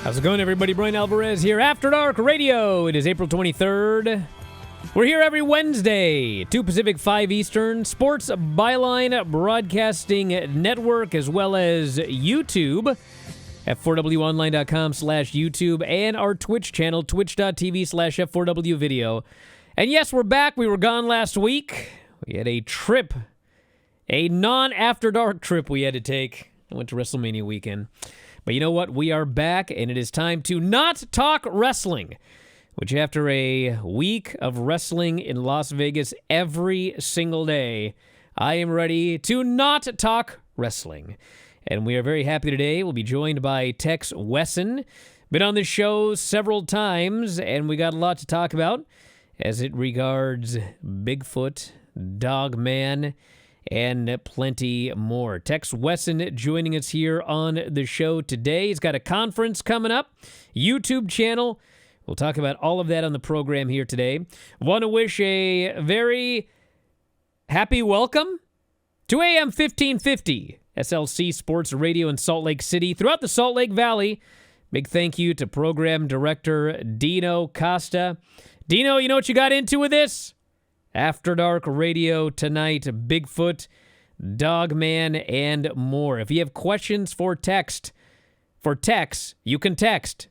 How's it going, everybody? Bryan Alvarez here, After Dark Radio. It is April 23rd. We're here every Wednesday, 2 Pacific, 5 Eastern, Sports Byline Broadcasting Network, as well as YouTube at F4WOnline.com/YouTube, and our Twitch channel, twitch.tv/F4W video. And yes, we're back. We were gone last week. We had a trip, a non-After Dark trip we had to take. I went to WrestleMania weekend. But you know what? We are back, and it is time to not talk wrestling, which after a week of wrestling in Las Vegas every single day, I am ready to not talk wrestling. And we are very happy today. We'll be joined by Tex Wesson. Been on the show several times, and we got a lot to talk about as it regards Bigfoot, Dogman, and plenty more. Tex Wesson joining us here on the show today. He's got a conference coming up, YouTube channel. We'll talk about all of that on the program here today. Want to wish a very happy welcome to AM 1550, SLC Sports Radio in Salt Lake City, throughout the Salt Lake Valley. Big thank you to Program Director Dino Costa. Dino, you know what you got into with this? After Dark Radio tonight, Bigfoot, Dogman, and more. If you have questions for Tex, you can text.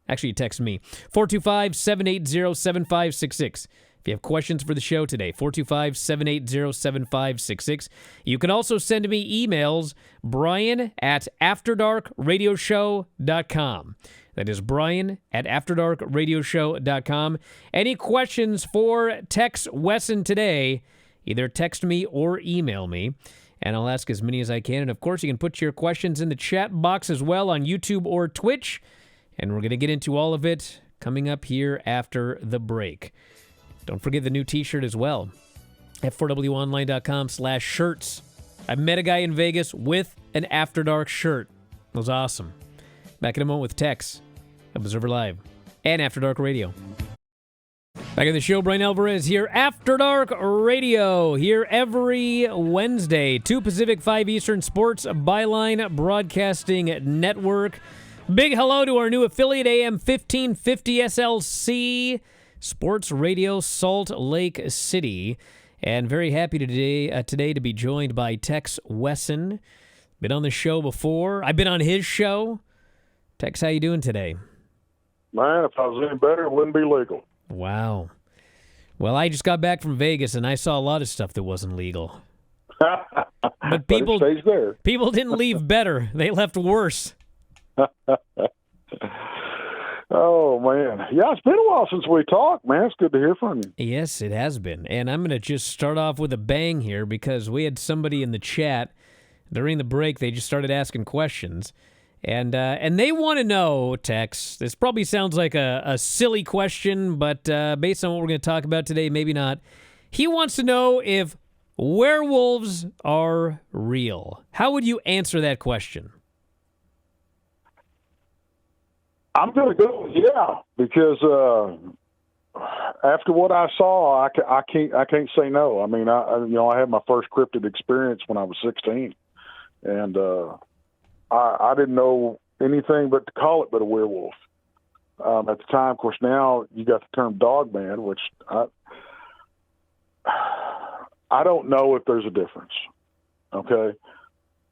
Actually, text me, 425-780-7566. If you have questions for the show today, 425-780-7566. You can also send me emails, brian@afterdarkradioshow.com. That is brian@afterdarkradioshow.com. Any questions for Tex Wesson today, either text me or email me, and I'll ask as many as I can. And, of course, you can put your questions in the chat box as well on YouTube or Twitch, and we're going to get into all of it coming up here after the break. Don't forget the new T-shirt as well, at F4WOnline.com/shirts. I met a guy in Vegas with an After Dark shirt. It was awesome. Back in a moment with Tex, Observer Live, and After Dark Radio. Back in the show, Bryan Alvarez here, After Dark Radio, here every Wednesday, 2 Pacific, 5 Eastern, Sports Byline Broadcasting Network. Big hello to our new affiliate, AM 1550 SLC, Sports Radio, Salt Lake City. And very happy today to be joined by Tex Wesson. Been on the show before. I've been on his show. Tex, how you doing today? Man, if I was any better, it wouldn't be legal. Wow. Well, I just got back from Vegas, and I saw a lot of stuff that wasn't legal. But people, but it stays there. People didn't leave better. They left worse. Oh, man. Yeah, it's been a while since we talked, man. It's good to hear from you. Yes, it has been. And I'm going to just start off with a bang here because we had somebody in the chat during the break. They just started asking questions. And they want to know, Tex, this probably sounds like a silly question, but based on what we're going to talk about today, maybe not. He wants to know if werewolves are real. How would you answer that question? I'm going to go with yeah, because after what I saw, I can't say no. I mean, I had my first cryptid experience when I was 16, and I didn't know anything but to call it but a werewolf. At the time, of course, now you got the term Dogman, which I don't know if there's a difference. Okay.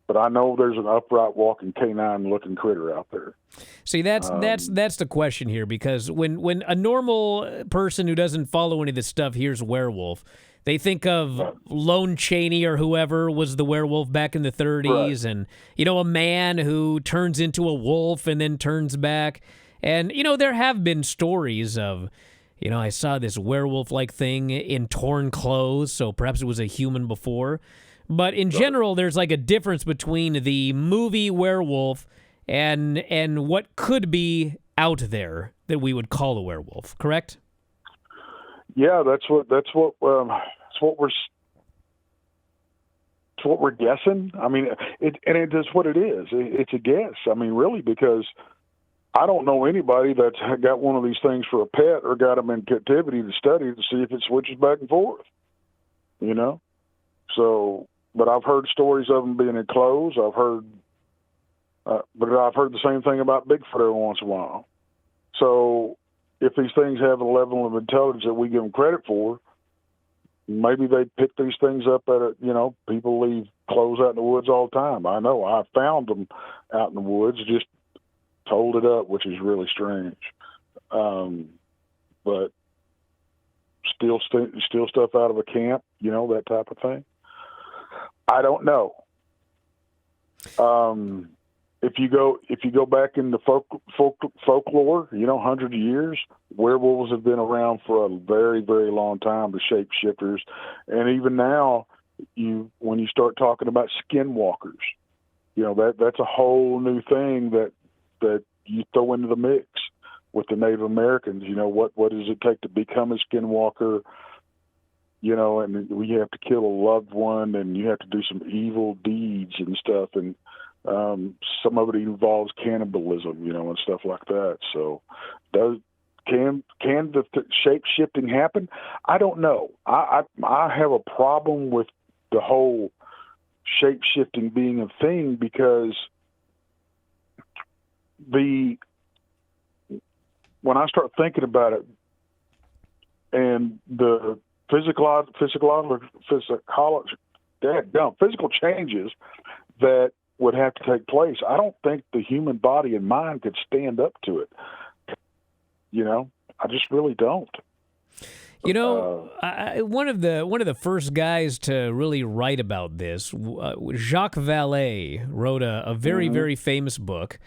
But I know there's an upright walking canine looking critter out there. See, that's the question here, because when a normal person who doesn't follow any of this stuff hears werewolf, they think of Lon Chaney or whoever was the werewolf back in the 30s, right. And, a man who turns into a wolf and then turns back. And, there have been stories of, I saw this werewolf-like thing in torn clothes, so perhaps it was a human before. But in general, there's like a difference between the movie werewolf and what could be out there that we would call a werewolf, correct? Yeah, that's what we're guessing. I mean, it is what it is. It's a guess. I mean, really, because I don't know anybody that's got one of these things for a pet or got them in captivity to study to see if it switches back and forth. So, but I've heard stories of them being in clothes. I've heard But I've heard the same thing about Bigfoot every once in a while. So if these things have a level of intelligence that we give them credit for, maybe they pick these things up people leave clothes out in the woods all the time. I know. I found them out in the woods, just told it up, which is really strange. But steal stuff out of a camp, that type of thing. I don't know. If you go back into folklore, hundreds of years, werewolves have been around for a very, very long time. The shapeshifters, and even now, when you start talking about skinwalkers, that's a whole new thing that you throw into the mix with the Native Americans. What does it take to become a skinwalker? And we have to kill a loved one, and you have to do some evil deeds and stuff, and some of it involves cannibalism, and stuff like that. So, can the shape shifting happen? I don't know. I have a problem with the whole shape shifting being a thing, because when I start thinking about it, and the physical changes that would have to take place, I don't think the human body and mind could stand up to it. I just really don't. One of the first guys to really write about this, Jacques Vallée, wrote a very, very famous book.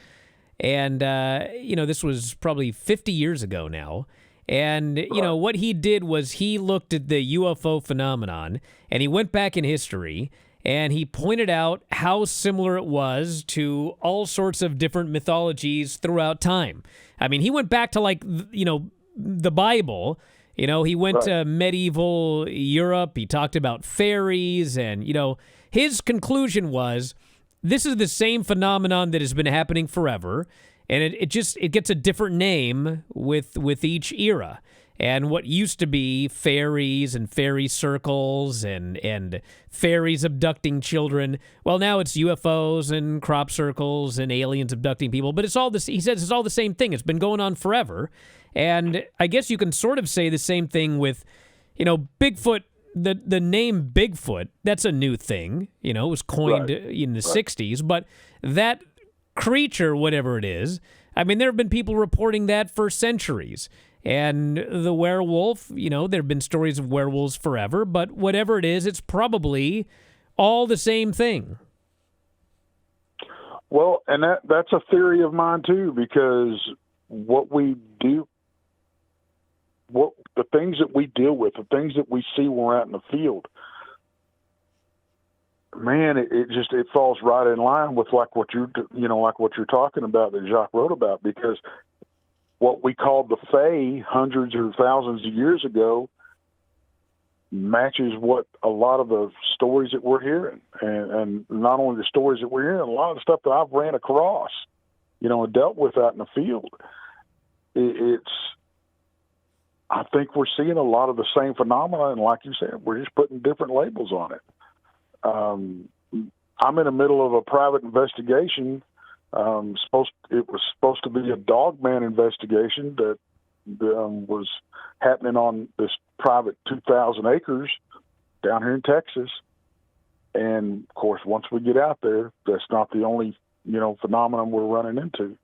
And, this was probably 50 years ago now. And, what he did was he looked at the UFO phenomenon, and he went back in history, and he pointed out how similar it was to all sorts of different mythologies throughout time. I mean, he went back to, the Bible. He went to medieval Europe. He talked about fairies, and, his conclusion was, this is the same phenomenon that has been happening forever, and it gets a different name with each era. And what used to be fairies and fairy circles and fairies abducting children, well, now it's UFOs and crop circles and aliens abducting people. But it's all this. He says it's all the same thing. It's been going on forever. And I guess you can sort of say the same thing with, Bigfoot. The name Bigfoot, that's a new thing. It was coined in the 60s. But that creature, whatever it is, I mean, there have been people reporting that for centuries. And the werewolf, there have been stories of werewolves forever, but whatever it is, it's probably all the same thing. Well, and that's a theory of mine too, because what we do, the things that we deal with, the things that we see when we're out in the field, man, it falls right in line with what you're talking about that Jacques wrote about, because what we called the Fae hundreds or thousands of years ago matches what a lot of the stories that we're hearing, and not only the stories that we're hearing, a lot of the stuff that I've ran across, and dealt with out in the field. I think we're seeing a lot of the same phenomena, and like you said, we're just putting different labels on it. I'm in the middle of a private investigation. It was supposed to be a Dogman investigation that was happening on this private 2,000 acres down here in Texas. And of course, once we get out there, that's not the only, phenomenon we're running into.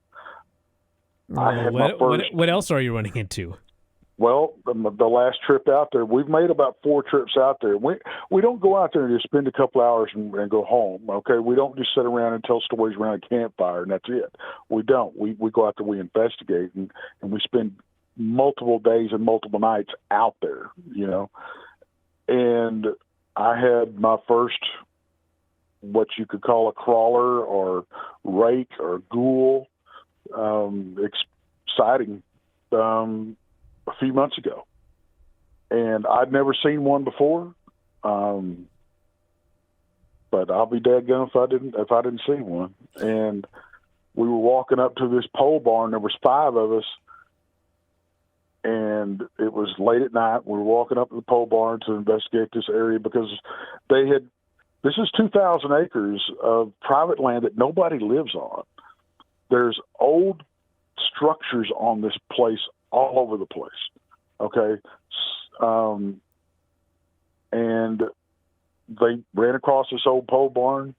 What else are you running into? Well, the last trip out there, we've made about 4 trips out there. We don't go out there and just spend a couple hours and go home, okay? We don't just sit around and tell stories around a campfire, and that's it. We don't. We go out there, we investigate, and we spend multiple days and multiple nights out there, And I had my first, what you could call a crawler or rake or ghoul sighting a few months ago, and I'd never seen one before. But I'll be dadgum if I didn't see one. And we were walking up to this pole barn. There was 5 of us, and it was late at night. We were walking up to the pole barn to investigate this area because this is 2,000 acres of private land that nobody lives on. there's old structures on this place all over the place. Okay. And they ran across this old pole barn,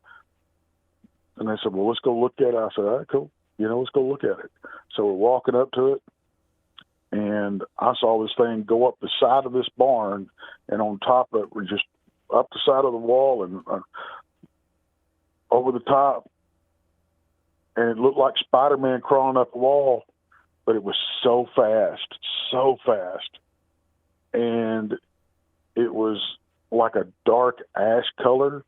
and they said, well, let's go look at it. I said, all right, cool. Let's go look at it. So we're walking up to it, and I saw this thing go up the side of this barn, and on top of it, we're just up the side of the wall and over the top, and it looked like Spider-Man crawling up the wall, but it was so fast, and it was like a dark ash color,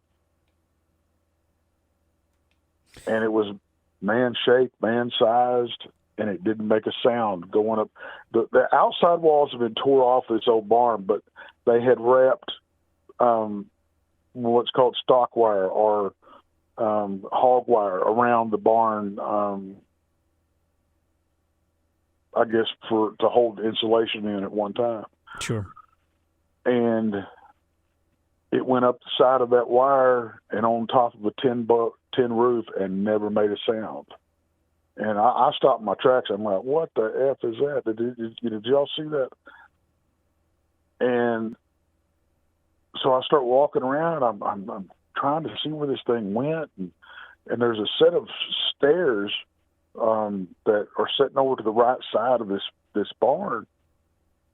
and it was man-shaped, man-sized, and it didn't make a sound going up. The outside walls have been tore off this old barn, but they had wrapped what's called stock wire or hog wire around the barn, I guess to hold insulation in at one time. Sure. And it went up the side of that wire and on top of a tin roof and never made a sound. And I stopped my tracks. I'm like, what the F is that? Did y'all see that? And so I start walking around. I'm trying to see where this thing went. And there's a set of stairs that are sitting over to the right side of this barn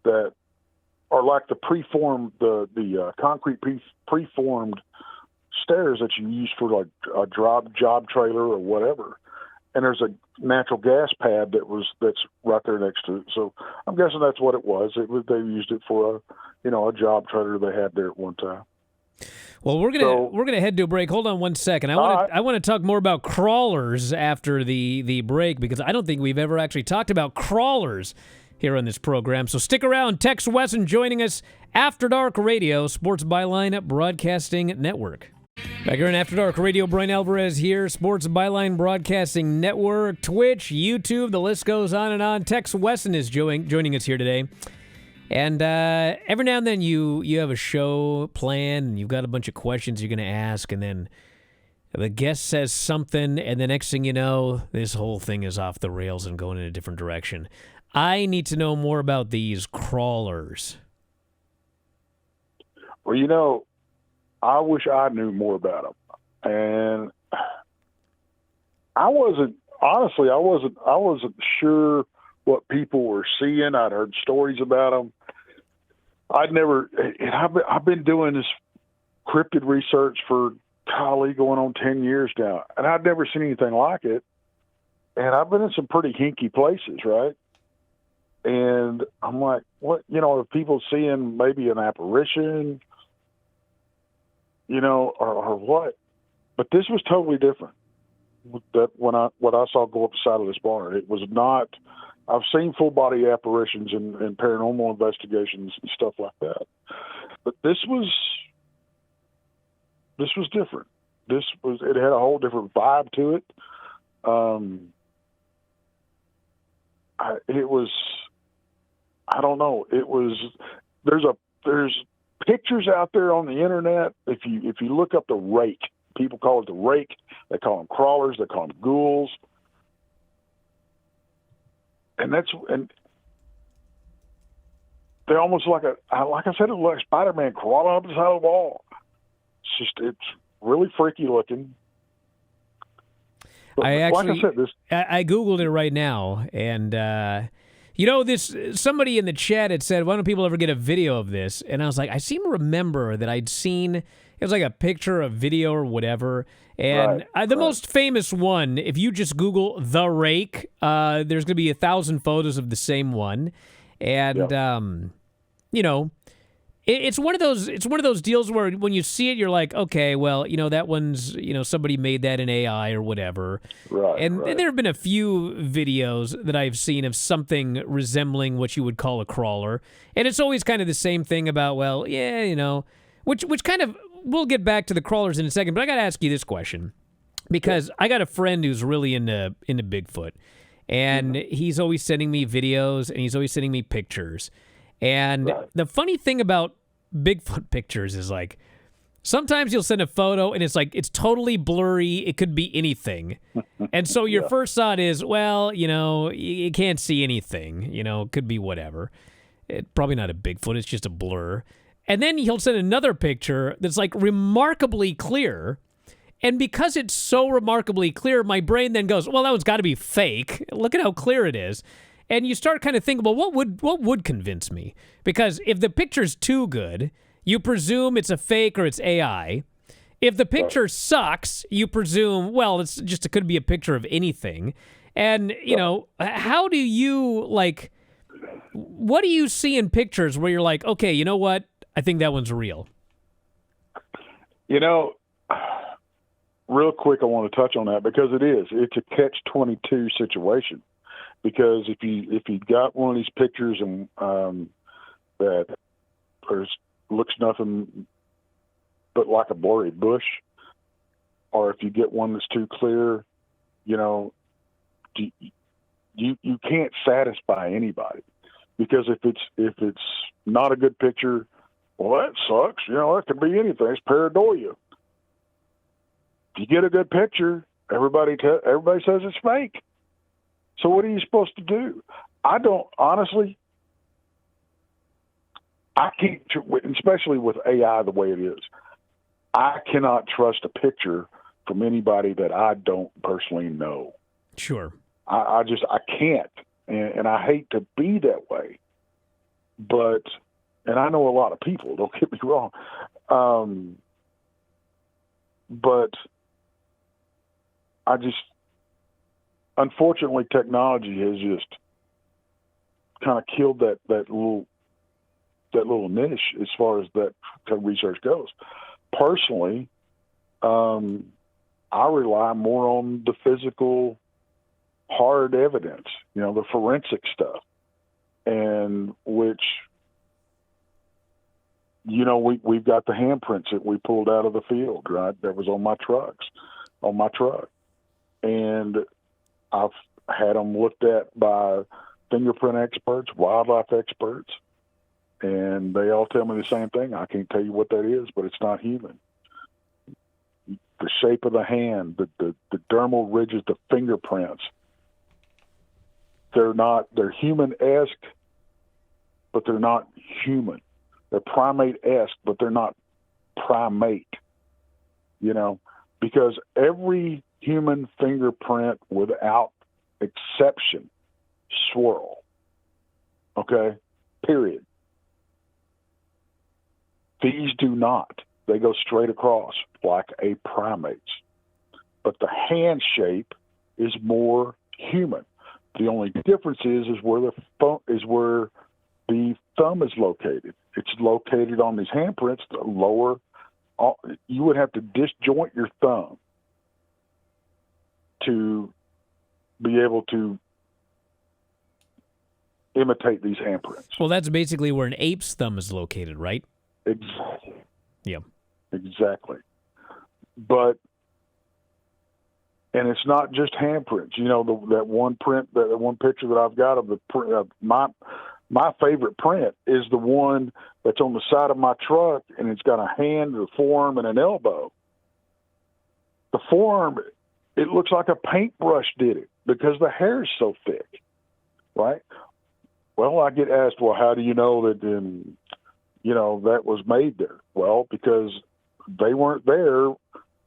that are like the concrete preformed stairs that you use for like a job trailer or whatever. And there's a natural gas pad that's right there next to it. So I'm guessing that's what it was. They used it for a job trailer they had there at one time. Well, we're gonna head to a break. Hold on one second. I want to talk more about crawlers after the break, because I don't think we've ever actually talked about crawlers here on this program. So stick around. Tex Wesson joining us, After Dark Radio, Sports Byline Broadcasting Network. Back here on After Dark Radio, Bryan Alvarez here, Sports Byline Broadcasting Network, Twitch, YouTube, the list goes on and on. Tex Wesson is joining us here today. And every now and then you have a show planned, and you've got a bunch of questions you're going to ask, and then the guest says something, and the next thing you know, this whole thing is off the rails and going in a different direction. I need to know more about these crawlers. Well, I wish I knew more about them, and I wasn't sure what people were seeing. I'd heard stories about them. I've been doing this cryptid research for going on 10 years now, and I'd never seen anything like it. And I've been in some pretty hinky places, right? And I'm like, what, are people seeing maybe an apparition, or what? But this was totally different. That what I saw go up the side of this barn, it was not. I've seen full body apparitions and paranormal investigations and stuff like that, but this was different. It had a whole different vibe to it. I don't know. There's pictures out there on the internet. If you look up the rake, people call it the rake. They call them crawlers. They call them ghouls. And they're almost like I said, it's like Spider-Man crawling up the side of the wall. It's really freaky looking. But I Googled it right now, and somebody in the chat had said, why don't people ever get a video of this? And I was like, I seem to remember that I'd seen, it was like a picture, a video, or whatever. And the most famous one, if you just Google The Rake, there's going to be 1,000 photos of the same one. And, it's one of those deals where when you see it, you're like, okay, well, that one's, somebody made that in AI or whatever. Right. And there have been a few videos that I've seen of something resembling what you would call a crawler. And it's always kind of the same thing about, well, yeah, which kind of, we'll get back to the crawlers in a second, but I got to ask you this question, because I got a friend who's really into Bigfoot, and he's always sending me videos, and he's always sending me pictures. And the funny thing about Bigfoot pictures is, like, Sometimes you'll send a photo and it's like, it's totally blurry. It could be anything. And so your first thought is, well, you can't see anything. It could be whatever. Probably not a Bigfoot. It's just a blur. And then he'll send another picture that's like remarkably clear. And because it's so remarkably clear, my brain then goes, well, that one's got to be fake. Look at how clear it is. And you start kind of thinking, well, what would convince me? Because if the picture's too good, you presume it's a fake or it's AI. If the picture sucks, you presume, well, it could be a picture of anything. And, how do you, what do you see in pictures where you're like, okay, you know what? I think that one's real. Real quick, I want to touch on that because it's a catch-22 situation. Because if you got one of these pictures and that looks nothing but like a blurry bush, or if you get one that's too clear, you can't satisfy anybody. Because if it's not a good picture, well, that sucks. That could be anything. It's paranoia. If you get a good picture, everybody says it's fake. So what are you supposed to do? I don't, honestly, I can't, especially with AI the way it is, I cannot trust a picture from anybody that I don't personally know. Sure. I can't. And I hate to be that way. And I know a lot of people, don't get me wrong. But unfortunately, technology has just kind of killed that little niche as far as that kind of research goes. Personally, I rely more on the physical, hard evidence, the forensic stuff, and which, we've got the handprints that we pulled out of the field, right? That was on my truck. And I've had them looked at by fingerprint experts, wildlife experts, and they all tell me the same thing. I can't tell you what that is, but it's not human. The shape of the hand, the dermal ridges, the fingerprints, they're human-esque, but they're not human. They're primate-esque, but they're not primate, because every human fingerprint without exception swirl. Okay? Period. These do not. They go straight across like a primate's. But the hand shape is more human. The only difference is where the thumb is located. It's located on these handprints, the lower. You would have to disjoint your thumb to be able to imitate these handprints. Well, that's basically where an ape's thumb is located, right? Exactly. Yeah. Exactly. And it's not just handprints. That one picture that I've got of the print, my favorite print is the one that's on the side of my truck, and it's got a hand, a forearm, and an elbow. The forearm, it looks like a paintbrush did it because the hair is so thick, right? Well, I get asked, well, how do you know that, that was made there? Well, because they weren't there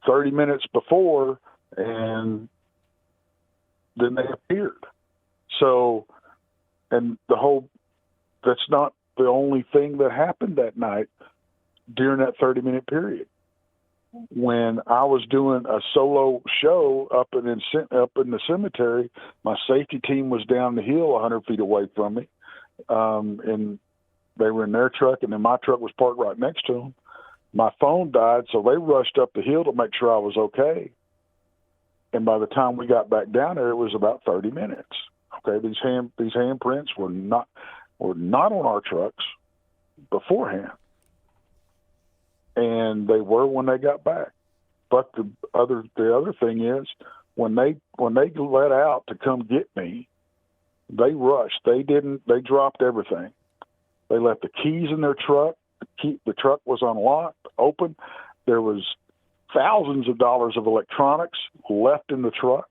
30 minutes before, and then they appeared. So, and that's not the only thing that happened that night during that 30-minute period. When I was doing a solo show up in the cemetery, my safety team was down the hill 100 feet away from me, and they were in their truck, and then my truck was parked right next to them. My phone died, so they rushed up the hill to make sure I was okay. And by the time we got back down there, it was about 30 minutes. Okay, these handprints were not on our trucks beforehand, and they were when they got back. But the other thing is when they let out to come get me, they rushed. They dropped everything. They left the keys in their truck. The truck was unlocked, open. There was thousands of dollars of electronics left in the truck.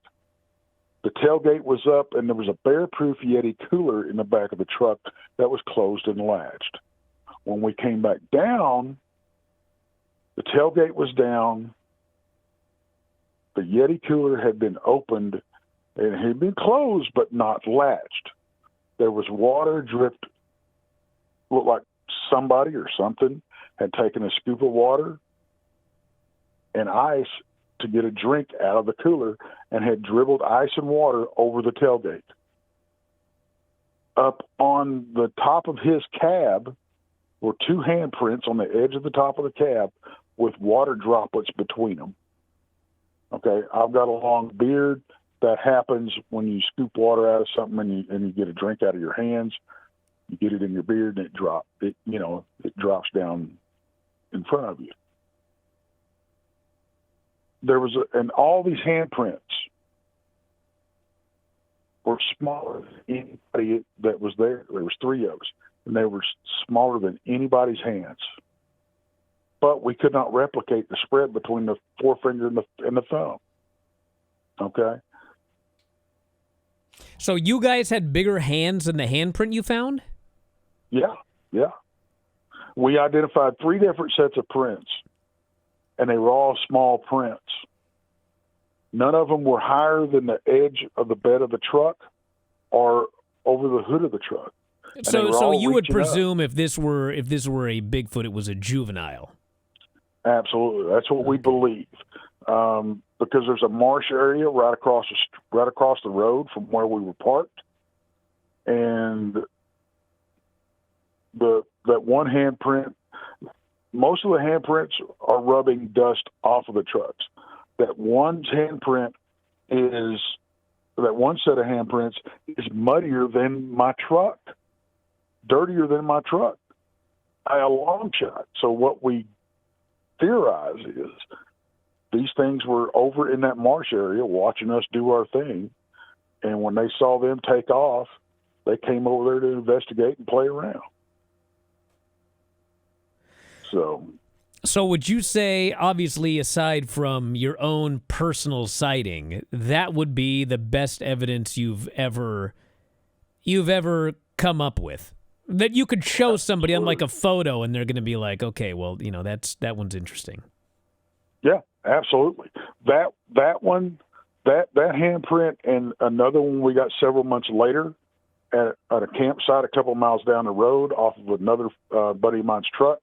The tailgate was up, and there was a bear-proof Yeti cooler in the back of the truck that was closed and latched. When we came back down, the tailgate was down. The Yeti cooler had been opened, and it had been closed but not latched. There was water dripped, looked like somebody or something had taken a scoop of water and ice to get a drink out of the cooler and had dribbled ice and water over the tailgate. Up on the top of his cab were 2 handprints on the edge of the top of the cab with water droplets between them. Okay, I've got a long beard. That happens when you scoop water out of something and you get a drink out of your hands. You get it in your beard and it drops down in front of you. There was and all these handprints were smaller than anybody that was there. There was 3 of us, and they were smaller than anybody's hands. But we could not replicate the spread between the forefinger and the thumb. Okay. So you guys had bigger hands than the handprint you found? Yeah. We identified 3 different sets of prints, and they were all small prints. None of them were higher than the edge of the bed of the truck or over the hood of the truck. So you would presume if this were a Bigfoot, it was a juvenile. Absolutely, that's what we believe. Because there's a marsh area right across the road from where we were parked, and that one handprint. Most of the handprints are rubbing dust off of the trucks. That one set of handprints is muddier than my truck, dirtier than my truck, by a long shot. So what we theorize is these things were over in that marsh area watching us do our thing, and when they saw them take off, they came over there to investigate and play around. So would you say, obviously, aside from your own personal sighting, that would be the best evidence you've ever come up with? That you could show somebody on like a photo and they're going to be like, okay, well, that one's interesting. Yeah, absolutely. That one, that handprint, and another one we got several months later at a campsite a couple of miles down the road off of another buddy of mine's truck.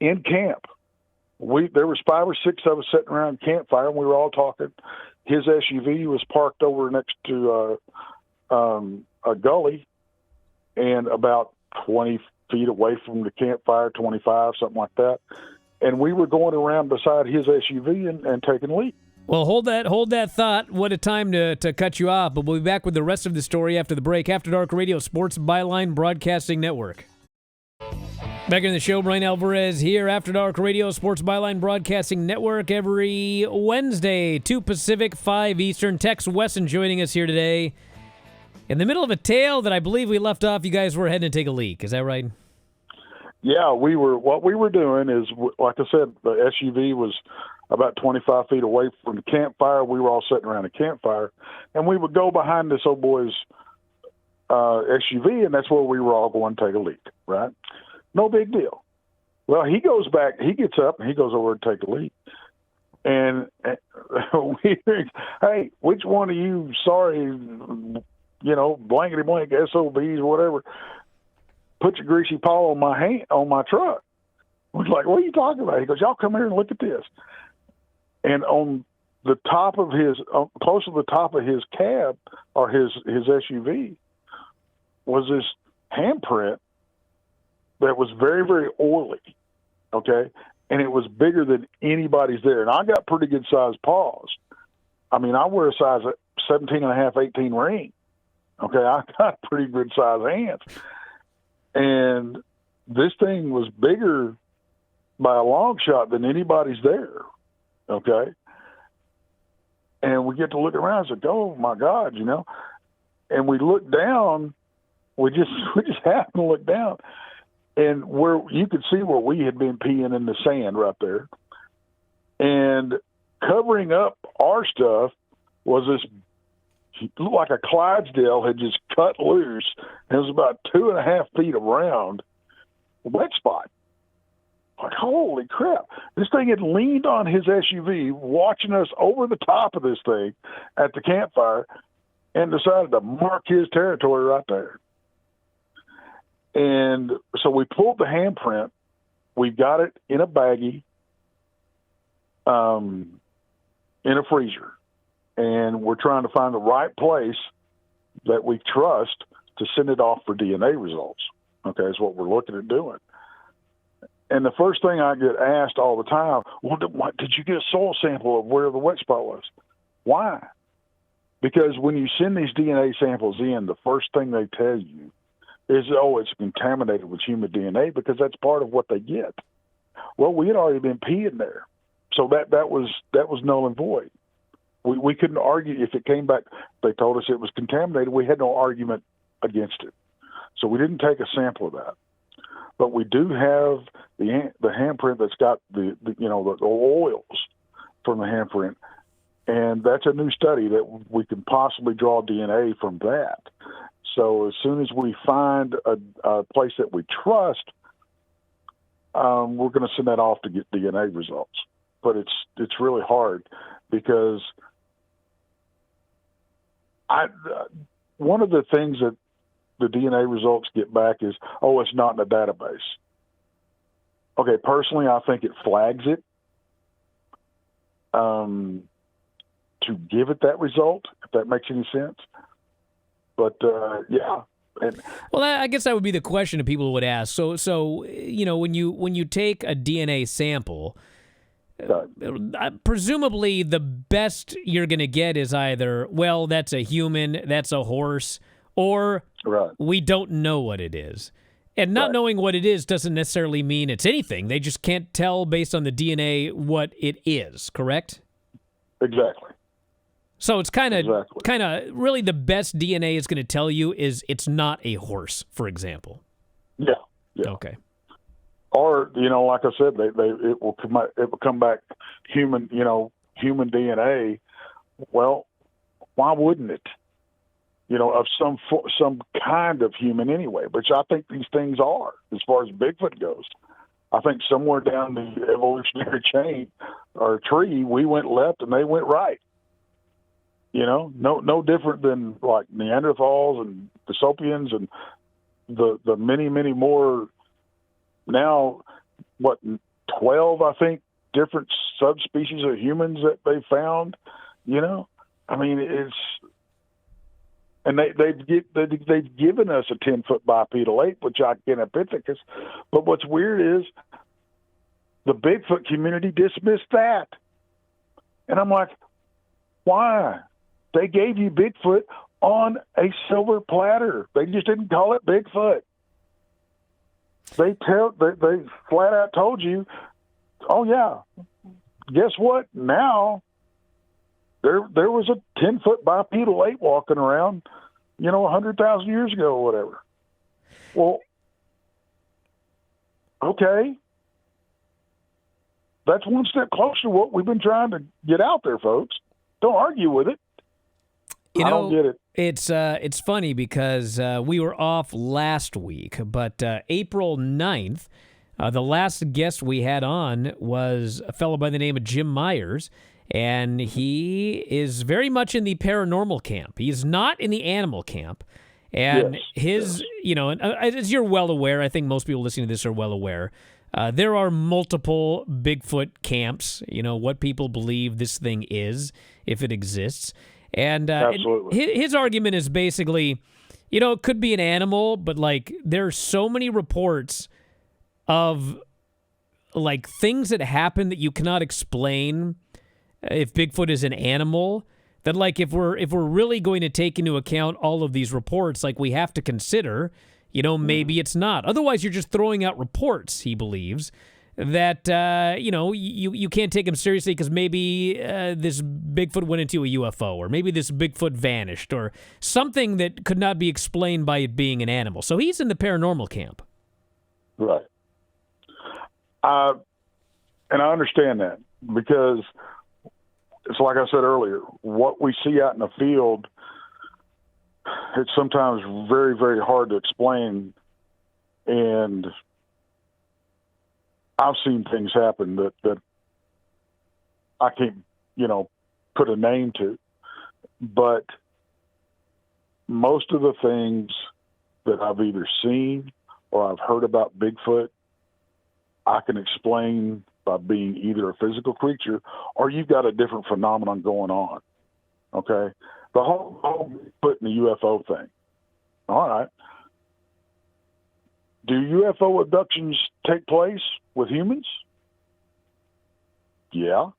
In camp, there was 5 or 6 of us sitting around a campfire, and we were all talking. His SUV was parked over next to a gully, and about 20 feet away from the campfire, 25, something like that. And we were going around beside his SUV and taking a leak. Well, hold that thought. What a time to cut you off. But we'll be back with the rest of the story after the break. After Dark Radio, Sports Byline Broadcasting Network. Back in the show, Bryan Alvarez here, After Dark Radio, Sports Byline Broadcasting Network, every Wednesday, 2 Pacific, 5 Eastern. Tex Wesson joining us here today. In the middle of a tale that I believe we left off, you guys were heading to take a leak. Is that right? Yeah, what we were doing is, like I said, the SUV was about 25 feet away from the campfire. We were all sitting around a campfire, and we would go behind this old boy's SUV, and that's where we were all going to take a leak, right? No big deal. Well, he goes back, he gets up, and he goes over to take a leak. And hey, which one of you sorry, blankety blank SOBs or whatever, put your greasy paw on my truck? I was like, what are you talking about? He goes, y'all come here and look at this. And on the top of close to the top of his cab or his SUV was this handprint that was very, very oily, okay? And it was bigger than anybody's there. And I got pretty good sized paws. I mean, I wear a size 17 and a half, 18 ring. Okay, I got pretty good sized hands. And this thing was bigger by a long shot than anybody's there, okay? And we get to look around and say, oh, my God, And we look down, we just happened to look down. And where you could see where we had been peeing in the sand right there. And covering up our stuff was this, it looked like a Clydesdale had just cut loose. It was about 2.5 feet around, wet spot. Like, holy crap. This thing had leaned on his SUV, watching us over the top of this thing at the campfire, and decided to mark his territory right there. And so we pulled the handprint. We got it in a baggie, in a freezer. And we're trying to find the right place that we trust to send it off for DNA results. Okay, is what we're looking at doing. And the first thing I get asked all the time, well, did you get a soil sample of where the wet spot was? Why? Because when you send these DNA samples in, the first thing they tell you is, oh, it's contaminated with human DNA, because that's part of what they get. Well, we had already been peeing there. So that was null and void. We couldn't argue if it came back. They told us it was contaminated. We had no argument against it. So we didn't take a sample of that. But we do have the handprint that's got the oils from the handprint, and that's a new study that we can possibly draw DNA from that. So as soon as we find a place that we trust, we're going to send that off to get DNA results. But it's really hard, because one of the things that the DNA results get back is, oh, it's not in the database. Okay, personally, I think it flags it to give it that result, if that makes any sense. But, yeah. Well, I guess that would be the question that people would ask. So when you take a DNA sample, presumably the best you're going to get is either, well, that's a human, that's a horse, or we don't know what it is. And not knowing what it is doesn't necessarily mean it's anything. They just can't tell based on the DNA what it is, correct? Exactly. So it's kind of really the best DNA is going to tell you is it's not a horse, for example. Yeah. Okay. Or, like I said, it will come back human DNA. Well, why wouldn't it? Of some kind of human anyway, which I think these things are, as far as Bigfoot goes. I think somewhere down the evolutionary chain or tree, we went left and they went right. No different than like Neanderthals and Desopians and the many, many more now, 12, I think, different subspecies of humans that they found, I mean, it's, and they've given us a 10-foot bipedal ape, which Gigantopithecus. But what's weird is the Bigfoot community dismissed that. And I'm like, why? They gave you Bigfoot on a silver platter. They just didn't call it Bigfoot. They flat out told you, oh yeah, guess what? Now there was a 10-foot bipedal ape walking around, 100,000 years ago or whatever. Well, okay, that's one step closer to what we've been trying to get out there, folks. Don't argue with it. I don't get it. It's funny because we were off last week, but April 9th, the last guest we had on was a fellow by the name of Jim Myers, and he is very much in the paranormal camp. He's not in the animal camp. And as you're well aware, I think most people listening to this are well aware, there are multiple Bigfoot camps, what people believe this thing is, if it exists. And his argument is basically, it could be an animal, but there are so many reports of things that happen that you cannot explain if Bigfoot is an animal, that if we're really going to take into account all of these reports, we have to consider, maybe it's not. Otherwise, you're just throwing out reports, he believes, that, you can't take him seriously because maybe this Bigfoot went into a UFO, or maybe this Bigfoot vanished, or something that could not be explained by it being an animal. So he's in the paranormal camp. Right. And I understand that. because it's like I said earlier, what we see out in the field, it's sometimes very, very hard to explain. And I've seen things happen that I can't, put a name to. But most of the things that I've either seen or I've heard about Bigfoot, I can explain by being either a physical creature or you've got a different phenomenon going on. Okay? The whole Bigfoot and the UFO thing. All right. Do UFO abductions take place with humans? Yeah.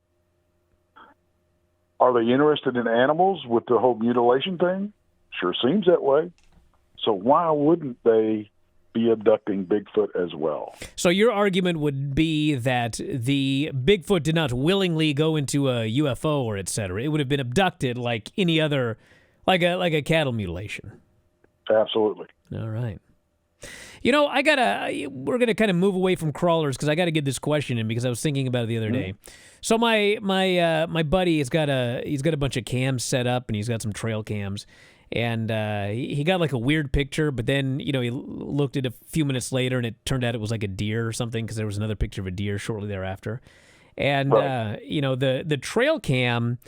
Are they interested in animals with the whole mutilation thing? Sure seems that way. So why wouldn't they be abducting Bigfoot as well? So your argument would be that the Bigfoot did not willingly go into a UFO or et cetera. It would have been abducted like any other, like a cattle mutilation. Absolutely. All right. We're gonna kind of move away from crawlers because I got to get this question in because I was thinking about it the other day. So my buddy he's got a bunch of cams set up and he's got some trail cams, and he got like a weird picture, but then he looked at it a few minutes later and it turned out it was like a deer or something because there was another picture of a deer shortly thereafter, and right. The trail cam.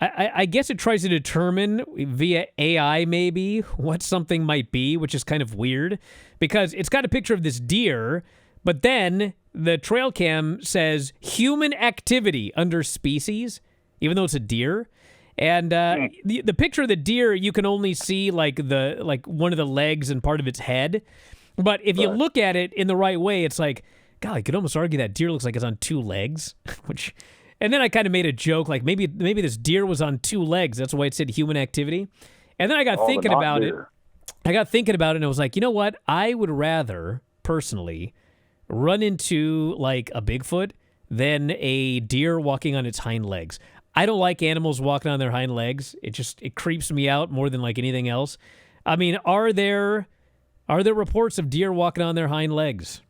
I guess it tries to determine via AI maybe what something might be, which is kind of weird because it's got a picture of this deer, but then the trail cam says human activity under species, even though it's a deer. And the picture of the deer, you can only see like one of the legs and part of its head. But if you look at it in the right way, it's like, God, I could almost argue that deer looks like it's on two legs, which... And then I kind of made a joke, like maybe this deer was on two legs. That's why it said human activity. And then I got thinking about it. I got thinking about it, and I was like, you know what? I would rather, personally, run into like a Bigfoot than a deer walking on its hind legs. I don't like animals walking on their hind legs. It creeps me out more than like anything else. I mean, are there reports of deer walking on their hind legs?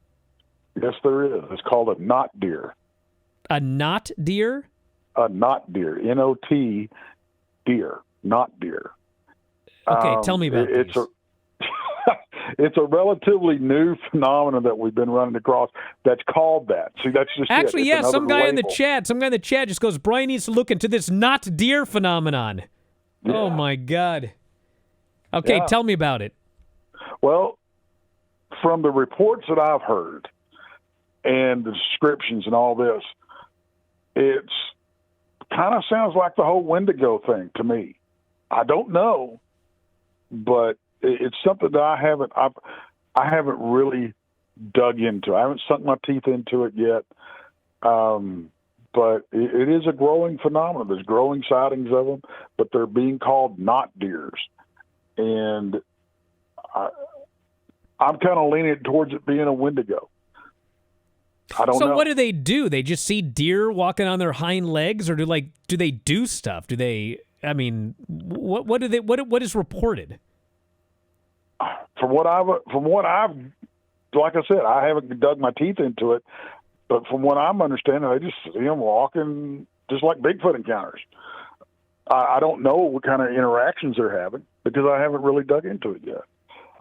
Yes, there is. It's called a not deer. A not deer? A not deer. N-O-T deer. Not deer. Okay, tell me about these. It's a relatively new phenomenon that we've been running across that's called that. See, that's just actually, yeah, some guy label. in the chat just goes, Bryan needs to look into this not deer phenomenon. Yeah. Oh, my God. Okay, tell me about it. Well, from the reports that I've heard and the descriptions and all this, it's kind of sounds like the whole Wendigo thing to me. I don't know, but it's something that I haven't really dug into. I haven't sunk my teeth into it yet. But it is a growing phenomenon. There's growing sightings of them, but they're being called not deers. And I'm kind of leaning towards it being a Wendigo. I don't know. So what do they do? They just see deer walking on their hind legs, or do they do stuff? Do they? I mean, what is reported? From what I've, like I said, I haven't dug my teeth into it, but from what I'm understanding, they just see them walking just like Bigfoot encounters. I don't know what kind of interactions they're having because I haven't really dug into it yet.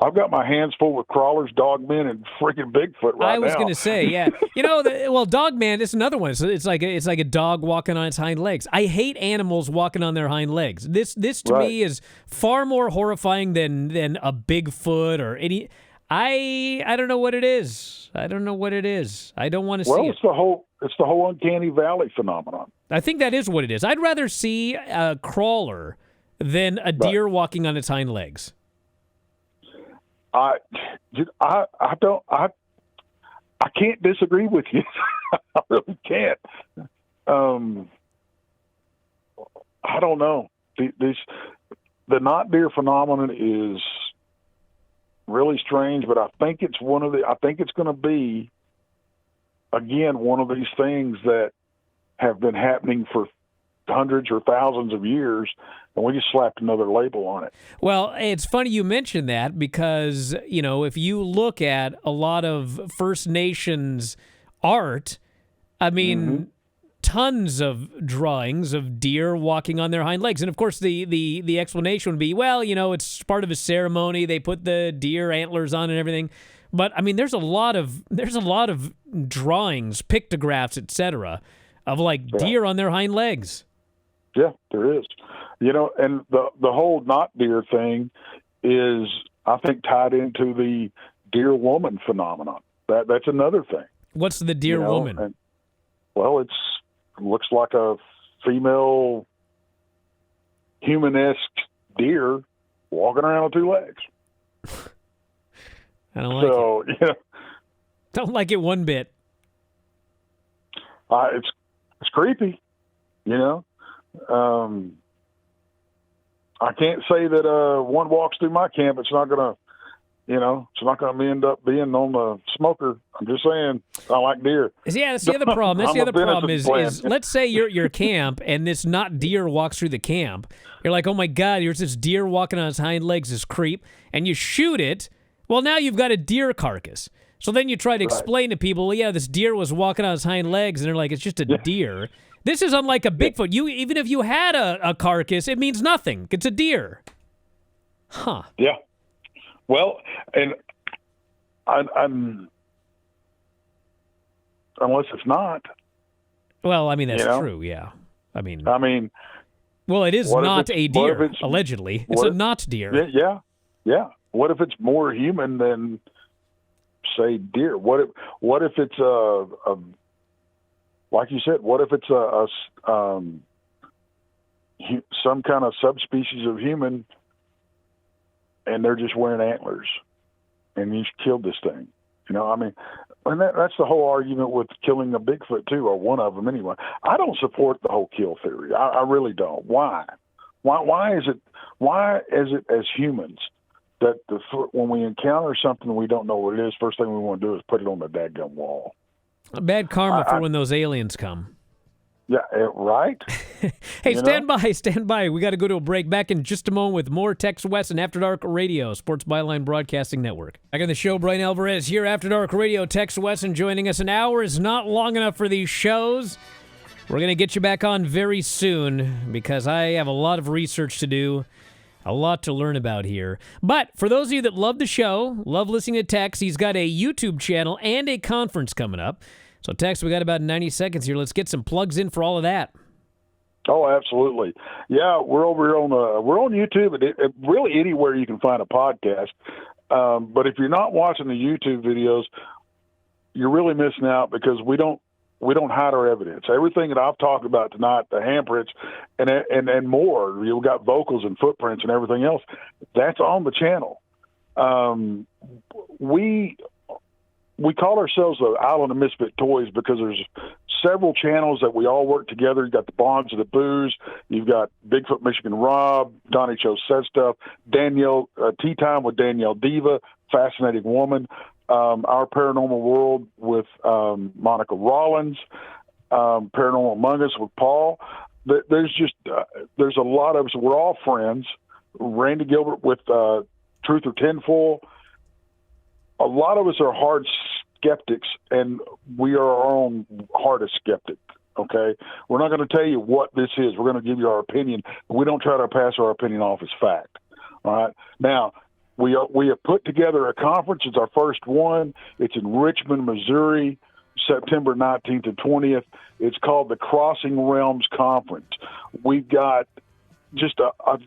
I've got my hands full with crawlers, Dogman, and freaking Bigfoot right now. I was going to say, yeah. Dogman is another one. It's like a dog walking on its hind legs. I hate animals walking on their hind legs. This to me is far more horrifying than a Bigfoot or any. I don't know what it is. I don't know what it is. I don't want to see it. It's the whole uncanny valley phenomenon. I think that is what it is. I'd rather see a crawler than a deer walking on its hind legs. I can't disagree with you. I really can't. I don't know. The not deer phenomenon is really strange, but I think it's going to be again one of these things that have been happening for hundreds or thousands of years, and we just slapped another label on it. Well, it's funny you mentioned that because, if you look at a lot of First Nations art, I mean, tons of drawings of deer walking on their hind legs. And of course, the explanation would be, well, it's part of a ceremony. They put the deer antlers on and everything. But I mean, there's a lot of drawings, pictographs, etc., of deer on their hind legs. Yeah, there is. And the whole not deer thing is, I think, tied into the deer woman phenomenon. That's another thing. What's the deer woman? And, well, it looks like a female human-esque deer walking around on two legs. I don't like it. Don't like it one bit. It's creepy, I can't say that one walks through my camp, it's not gonna end up being on the smoker. I'm just saying, I like deer. Yeah, that's the other problem. That's the other problem is let's say your camp and this not deer walks through the camp. You're like, oh my God, there's this deer walking on his hind legs, this creep, and you shoot it. Well, now you've got a deer carcass. So then you try to explain to people, well, yeah, this deer was walking on his hind legs, and they're like, it's just a deer. This is unlike a Bigfoot. Even if you had a carcass, it means nothing. It's a deer. Huh. Yeah. Well, and I'm unless it's not. Well, I mean, that's true, yeah. I mean, well, it is not a deer, allegedly. It's a not deer. Yeah. What if it's more human than, say, deer? What if it's a like you said? What if it's some kind of subspecies of human, and they're just wearing antlers, and you killed this thing? And that's the whole argument with killing a Bigfoot too, or one of them anyway. I don't support the whole kill theory. I really don't. Why? Why is it as humans that when we encounter something we don't know what it is, first thing we want to do is put it on the dadgum wall? Bad karma for when those aliens come. Yeah, right? Hey, stand by. We got to go to a break. Back in just a moment with more Tex Wesson After Dark Radio, Sports Byline Broadcasting Network. Back on the show, Bryan Alvarez here, After Dark Radio. Tex Wesson joining us. An hour is not long enough for these shows. We're going to get you back on very soon because I have a lot of research to do. A lot to learn about here. But for those of you that love the show, love listening to Tex, he's got a YouTube channel and a conference coming up. So, Tex, we got about 90 seconds here. Let's get some plugs in for all of that. Oh, absolutely. Yeah, we're over here we're on YouTube and really anywhere you can find a podcast. But if you're not watching the YouTube videos, you're really missing out because we don't hide our evidence. Everything that I've talked about tonight, the handprints and more, you've got vocals and footprints and everything else, that's on the channel. We call ourselves the Island of Misfit Toys because there's several channels that we all work together. You've got the Bonds of the Booze, you've got Bigfoot Michigan Rob, Donnie Cho Said Stuff, Danielle, Tea Time with Danielle Diva, Fascinating Woman, Our Paranormal World with Monica Rollins, Paranormal Among Us with Paul. There's a lot of us. We're all friends. Randy Gilbert with Truth or Tinfoil. A lot of us are hard skeptics, and we are our own hardest skeptic. Okay, we're not going to tell you what this is. We're going to give you our opinion. We don't try to pass our opinion off as fact. All right. Now, we have put together a conference. It's our first one. It's in Richmond, Missouri, September 19th and 20th. It's called the Crossing Realms Conference. We've got just a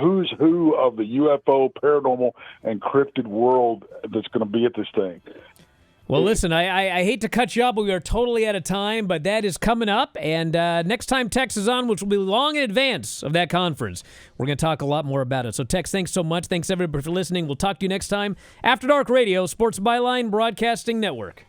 who's who of the UFO, paranormal, and cryptid world that's going to be at this thing. Well, listen, I hate to cut you up, but we are totally out of time, but that is coming up, and next time Tex is on, which will be long in advance of that conference, we're going to talk a lot more about it. So, Tex, thanks so much. Thanks, everybody, for listening. We'll talk to you next time. After Dark Radio, Sports Byline Broadcasting Network.